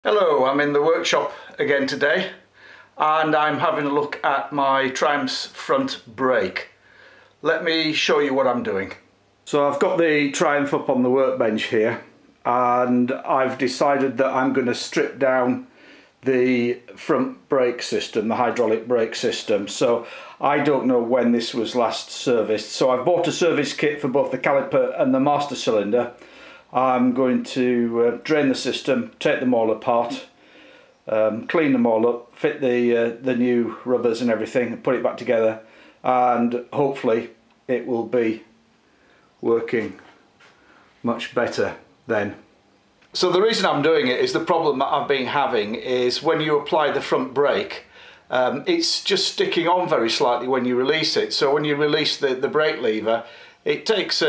Hello, I'm in the workshop again today and I'm having a look at my Triumph's front brake. Let me show you what I'm doing. So I've got the Triumph up on the workbench here and I've decided that I'm going to strip down the front brake system, the hydraulic brake system. So I don't know when this was last serviced. So I've bought a service kit for both the caliper and the master cylinder. I'm going to drain the system, take them all apart, clean them all up, fit the new rubbers and everything, put it back together, and hopefully it will be working much better then. So the reason I'm doing it is the problem that I've been having is when you apply the front brake, it's just sticking on very slightly when you release it. So when you release the brake lever, it takes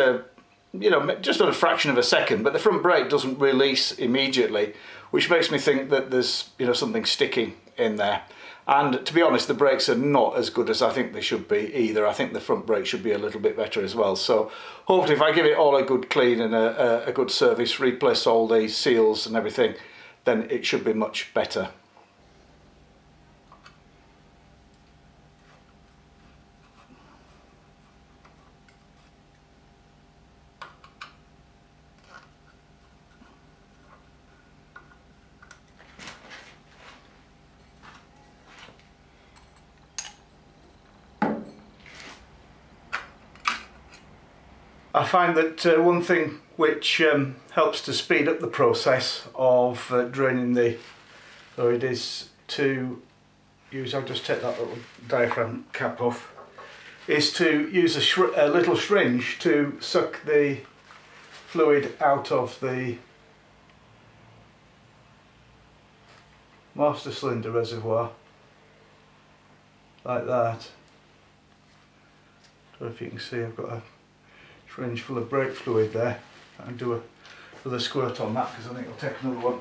just a fraction of a second, but the front brake doesn't release immediately, which makes me think that there's something sticking in there. And to be honest, the brakes are not as good as I think they should be either. I think the front brake should be a little bit better as well. So hopefully if I give it all a good clean and a good service, replace all the seals and everything, then it should be much better. I find that one thing which helps to speed up the process of draining the fluid is to use, I'll just take that little diaphragm cap off, is to use a little syringe to suck the fluid out of the master cylinder reservoir, like that. I don't know if you can see, I've got a syringe full of brake fluid there. I'll do another squirt on that because I think I'll take another one.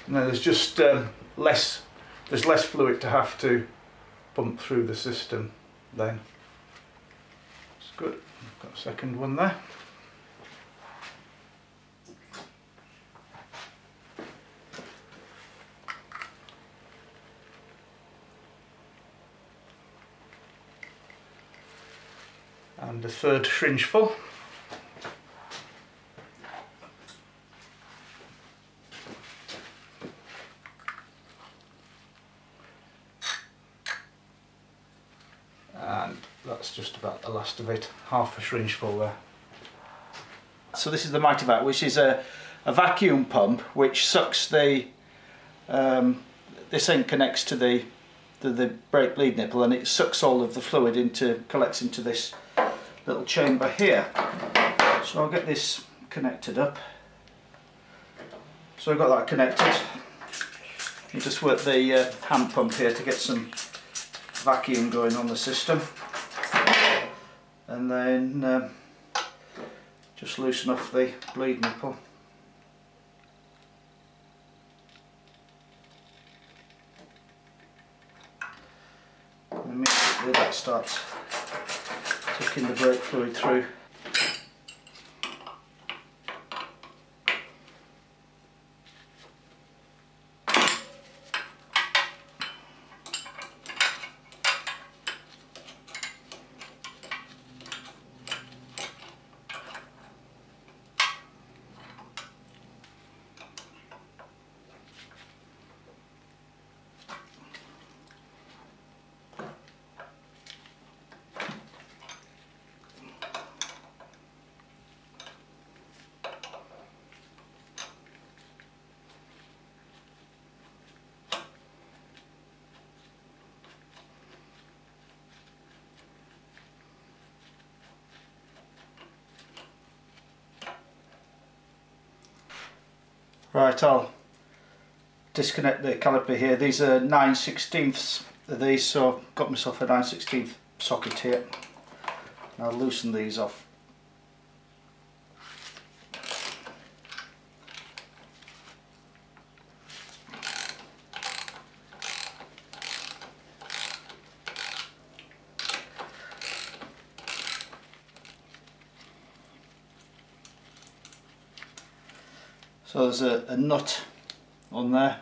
Now there's just less fluid to have to pump through the system then. It's good. I've got a second one there. And a third syringe full. And that's just about the last of it, half a syringe full there. So this is the Mighty Vac, which is a vacuum pump which sucks the, this thing connects to the brake bleed nipple and it sucks all of the fluid collects into this little chamber here. So I'll get this connected up. So I've got that connected. You just work the hand pump here to get some vacuum going on the system, and then just loosen off the bleed nipple. And immediately that starts taking the brake fluid through. Right, I'll disconnect the caliper here. These are 9/16 of these, so I've got myself a 9/16 socket here. I'll loosen these off. So there's a nut on there,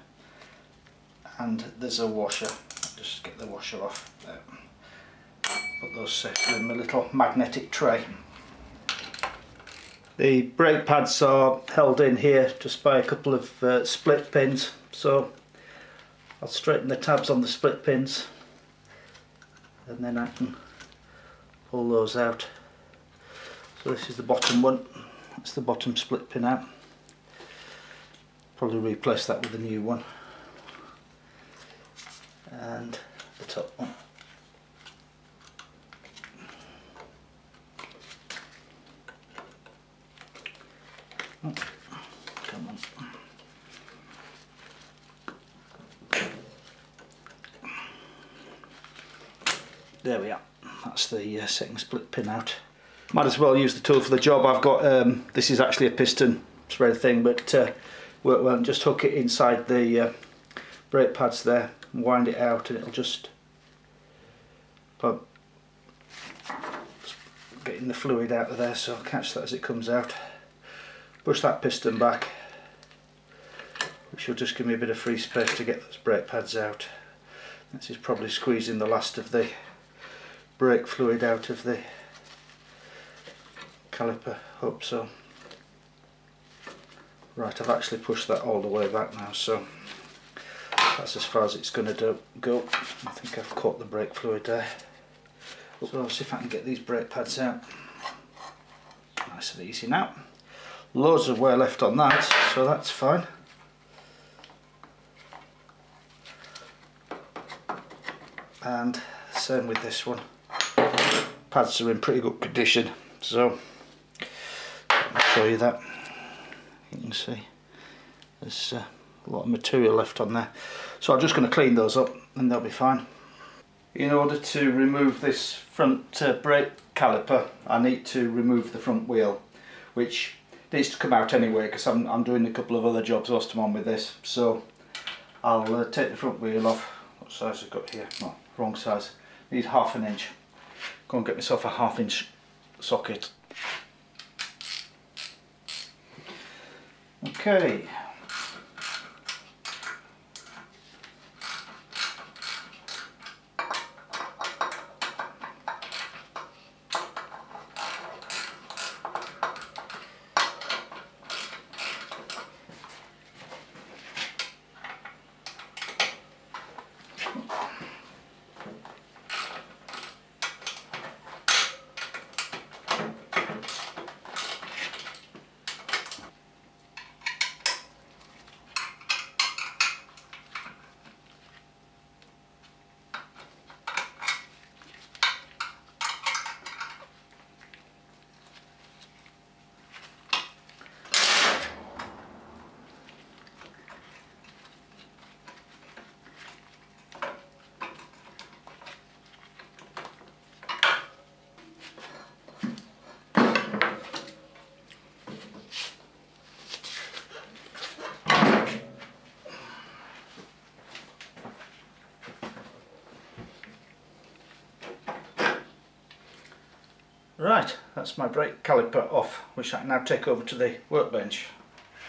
and there's a washer. I'll just get the washer off there. Put those safely in my little magnetic tray. The brake pads are held in here just by a couple of split pins, so I'll straighten the tabs on the split pins and then I can pull those out. So this is the bottom one, that's the bottom split pin out. Probably replace that with a new one. And the top one. Oh, come on. There we are. That's the second split pin out. Might as well use the tool for the job. I've got this is actually a piston thread thing, but work well. Just hook it inside the brake pads there and wind it out, and it'll just pump. Getting the fluid out of there, so I'll catch that as it comes out. Push that piston back, which will just give me a bit of free space to get those brake pads out. This is probably squeezing the last of the brake fluid out of the caliper, hope so. Right, I've actually pushed that all the way back now, so that's as far as it's going to go. I think I've caught the brake fluid there. So I'll see if I can get these brake pads out. Nice and easy now. Loads of wear left on that, so that's fine. And same with this one. Pads are in pretty good condition, so I'll show you that. You can see there's a lot of material left on there, so I'm just going to clean those up and they'll be fine. In order to remove this front brake caliper, I need to remove the front wheel, which needs to come out anyway because I'm doing a couple of other jobs whilst I'm on with this. So I'll take the front wheel off. What size have I got here? No, wrong size. Need 1/2 inch. Go and get myself a 1/2 inch socket. Okay. Right, that's my brake caliper off, which I can now take over to the workbench.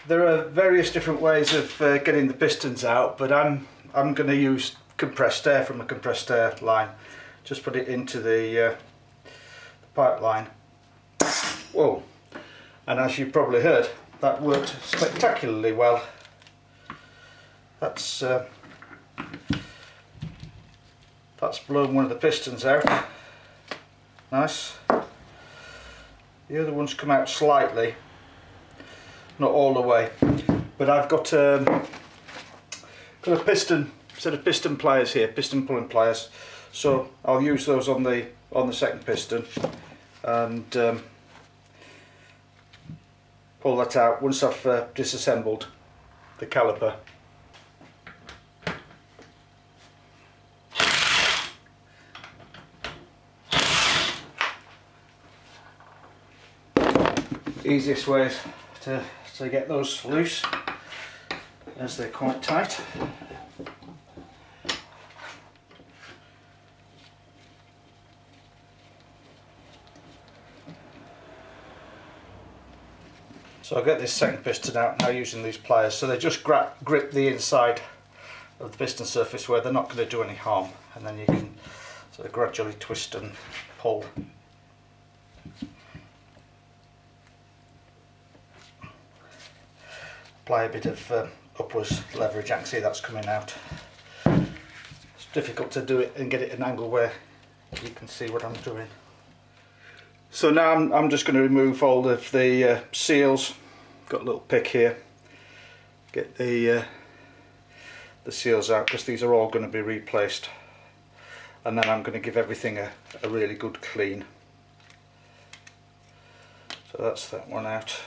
There are various different ways of getting the pistons out, but I'm going to use compressed air from a compressed air line. Just put it into the pipeline. Whoa! And as you probably heard, that worked spectacularly well. That's blown one of the pistons out. Nice. The other ones come out slightly, not all the way, but I've got a set of piston pliers here, piston pulling pliers, so I'll use those on the second piston and pull that out once I've disassembled the caliper. Easiest way is to get those loose, as they're quite tight. So I'll get this second piston out now using these pliers, so they just grip the inside of the piston surface where they're not going to do any harm, and then you can sort of gradually twist and pull. Apply a bit of upwards leverage. I can see that's coming out. It's difficult to do it and get it at an angle where you can see what I'm doing. So now I'm just going to remove all of the seals. Got a little pick here. Get the seals out, because these are all going to be replaced. And then I'm going to give everything a really good clean. So that's that one out.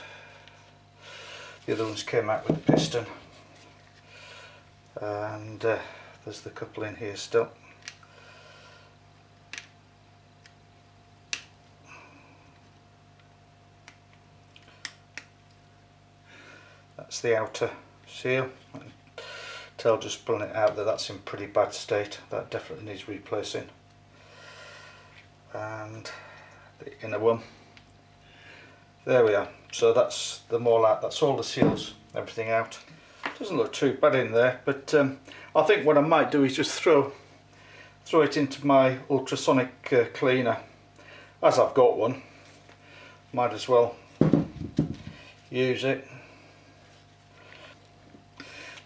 The other ones came out with the piston. And there's the couple in here still. That's the outer seal. Tell just pulling it out that that's in pretty bad state. That definitely needs replacing. And the inner one. There we are. So that's them all out. That's all the seals, everything out. Doesn't look too bad in there, but I think what I might do is just throw it into my ultrasonic cleaner. As I've got one, might as well use it.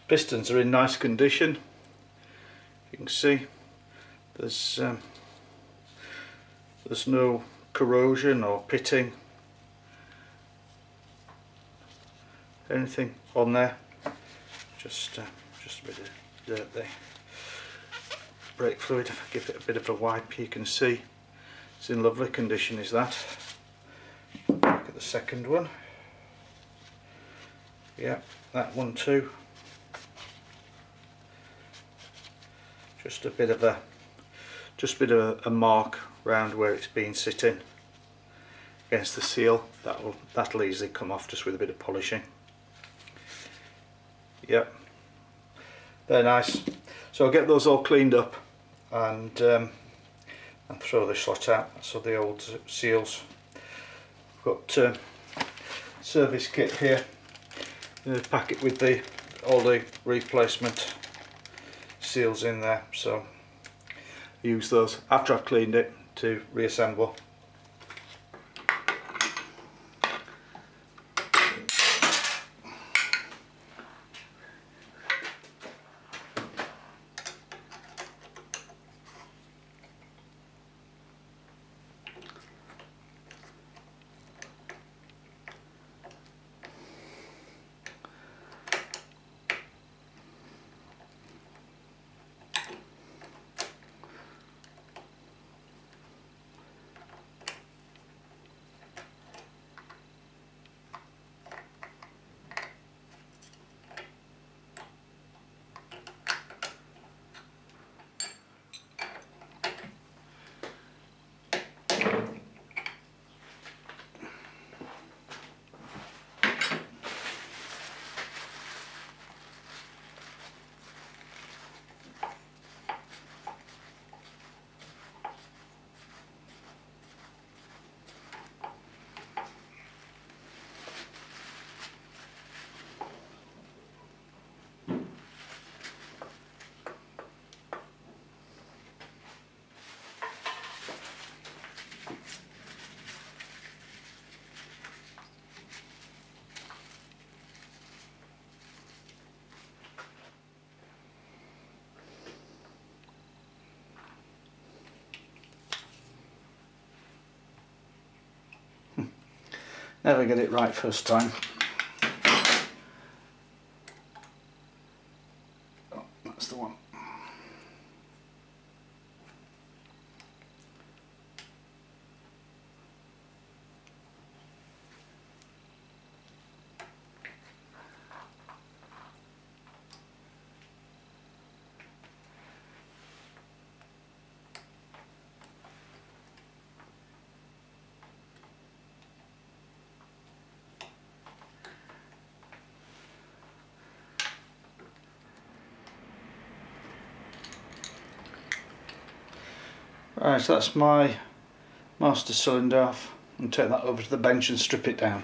Pistons are in nice condition. You can see there's no corrosion or pitting, anything on there. Just a bit of dirt there. Brake fluid. If I give it a bit of a wipe, you can see it's in lovely condition. Is that? Look at the second one. Yeah, that one too. Just a bit of a mark round where it's been sitting against the seal. That'll easily come off just with a bit of polishing. Yep, they're nice. So I'll get those all cleaned up and throw the slot out. So the old seals. Got service kit here. Pack it with all the replacement seals in there, so I use those after I've cleaned it to reassemble. Never get it right first time. Oh, that's the one. Right, so that's my master cylinder off, and take that over to the bench and strip it down.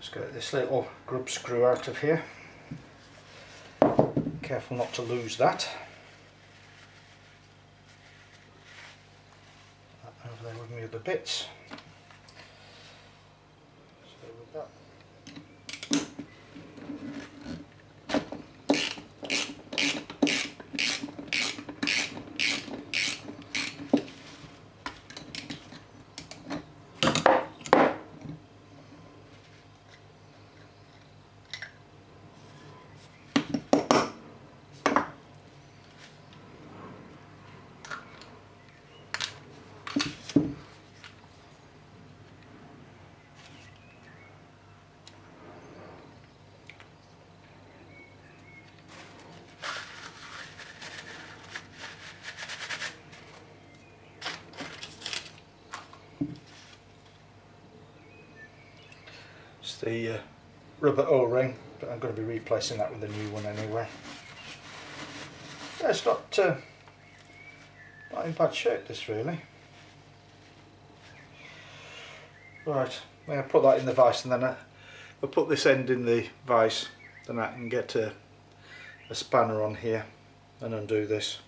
Let's get this little grub screw out of here. Careful not to lose that. Over there with my other bits. So with that. The rubber O-ring, but I'm going to be replacing that with a new one anyway. Yeah, it's not in bad shape, this really. Right, I'm going to put that in the vise, and then I'll put this end in the vise, then I can get a spanner on here and undo this.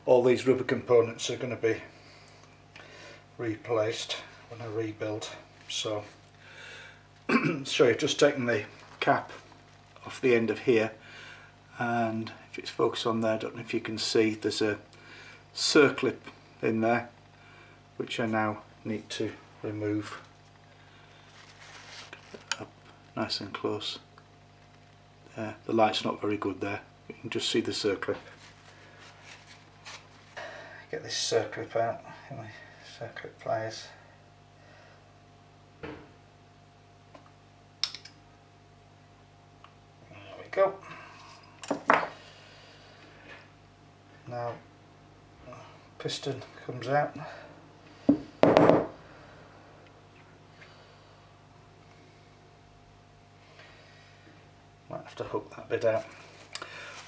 All these rubber components are going to be replaced when I rebuild. So, show you, just taking the cap off the end of here, and if it's focused on there, I don't know if you can see, there's a circlip in there which I now need to remove. Get that up nice and close. There, the light's not very good there, you can just see the circlip. Get this circlip out in my circlip pliers. There we go. Now piston comes out. Might have to hook that bit out.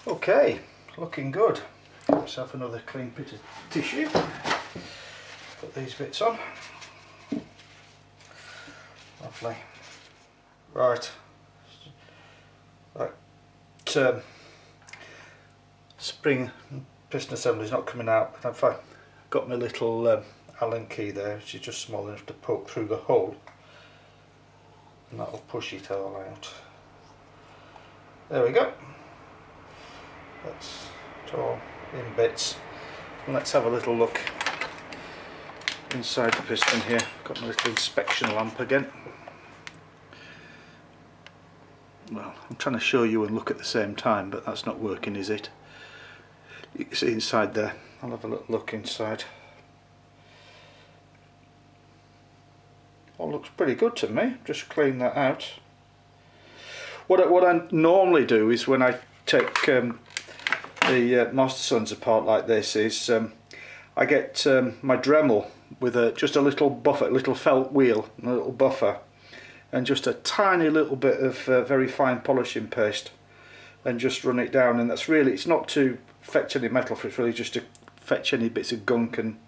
Okay, looking good. Get myself another clean bit of tissue. Put these bits on. Lovely. Right. Spring piston assembly is not coming out, but I've got my little Allen key there, which is just small enough to poke through the hole, and that will push it all out. There we go. That's it all in bits. And let's have a little look inside the piston here. Got my little inspection lamp again. Well, I'm trying to show you and look at the same time, but that's not working, is it? You can see inside there. I'll have a little look inside. All looks pretty good to me. Just clean that out. What I normally do is, when I take the Master Sons apart like this, is I get my Dremel with just a little buffer, a little felt wheel, and a little buffer, and just a tiny little bit of very fine polishing paste, and just run it down. And that's really, it's not to fetch any metal, it's really just to fetch any bits of gunk and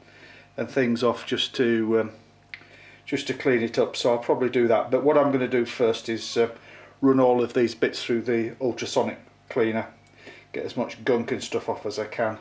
things off, just to clean it up. So I'll probably do that. But what I'm going to do first is run all of these bits through the ultrasonic cleaner, get as much gunk and stuff off as I can.